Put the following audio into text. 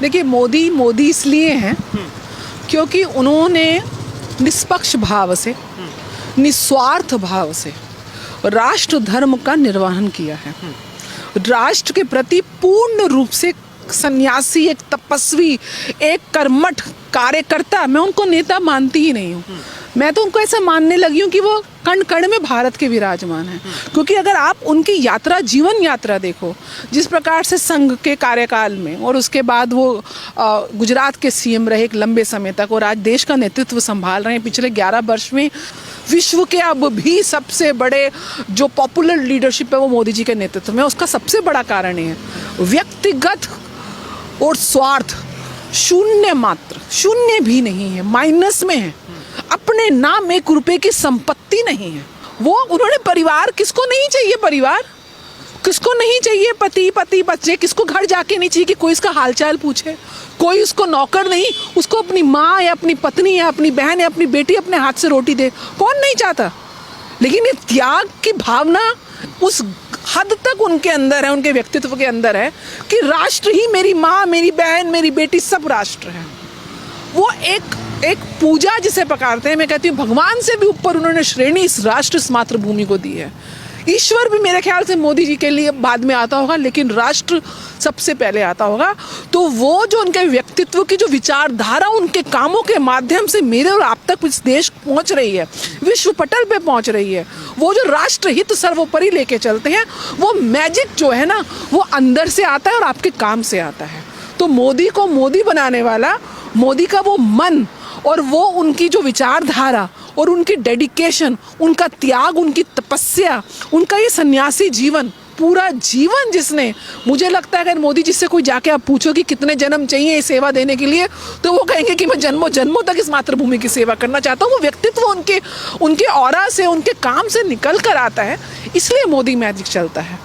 देखिए, मोदी मोदी इसलिए हैं क्योंकि उन्होंने निष्पक्ष भाव से, निस्वार्थ भाव से राष्ट्र धर्म का निर्वहन किया है। राष्ट्र के प्रति पूर्ण रूप से सन्यासी, एक तपस्वी, एक कर्मठ कार्यकर्ता, मैं उनको नेता मानती ही नहीं हूँ। मैं तो उनको ऐसा मानने लगी हूँ कि वो कण कण में भारत के विराजमान हैं। क्योंकि अगर आप उनकी यात्रा, जीवन यात्रा देखो, जिस प्रकार से संघ के कार्यकाल में और उसके बाद वो गुजरात के सीएम रहे एक लंबे समय तक और आज देश का नेतृत्व संभाल रहे हैं पिछले 11 वर्ष में, विश्व के अब भी सबसे बड़े जो पॉपुलर लीडरशिप है वो मोदी जी के नेतृत्व में। उसका सबसे बड़ा कारण ये है व्यक्तिगत और स्वार्थ शून्य, मात्र शून्य भी नहीं है, माइनस में है। अपने नाम 1 रुपए की संपत्ति नहीं है। वो उन्होंने परिवार, किसको नहीं चाहिए परिवार, किसको नहीं चाहिए पति बच्चे, किसको घर जाके नहीं चाहिए कि कोई इसका हालचाल पूछे, कोई उसको नौकर नहीं, उसको अपनी माँ या अपनी पत्नी या अपनी बहन या अपनी बेटी अपने हाथ से रोटी दे, कौन नहीं चाहता। लेकिन ये त्याग की भावना उस हद तक उनके अंदर है, उनके व्यक्तित्व के अंदर है कि राष्ट्र ही मेरी माँ, मेरी बहन, मेरी बेटी, सब राष्ट्र है। वो एक पूजा जिसे पकारते हैं, मैं कहती हूँ भगवान से भी ऊपर उन्होंने श्रेणी इस राष्ट्र, इस मातृभूमि को दी है। ईश्वर भी मेरे ख्याल से मोदी जी के लिए बाद में आता होगा, लेकिन राष्ट्र सबसे पहले आता होगा। तो वो जो उनके व्यक्तित्व की जो विचारधारा उनके कामों के माध्यम से मेरे और आप तक इस देश पहुंच रही है, विश्व पटल पे पहुंच रही है, वो जो राष्ट्र हित सर्वोपरि लेके चलते हैं, वो मैजिक जो है ना, वो अंदर से आता है और आपके काम से आता है। तो मोदी को मोदी बनाने वाला, मोदी का वो मन और वो उनकी जो विचारधारा और उनकी डेडिकेशन, उनका त्याग, उनकी तपस्या, उनका ये सन्यासी जीवन, पूरा जीवन जिसने, मुझे लगता है अगर मोदी जी से कोई जाके आप पूछो कि कितने जन्म चाहिए ये सेवा देने के लिए, तो वो कहेंगे कि मैं जन्मों जन्मों तक इस मातृभूमि की सेवा करना चाहता हूँ। वो व्यक्तित्व उनके ऑरा से, उनके काम से निकल कर आता है, इसलिए मोदी मैजिक चलता है।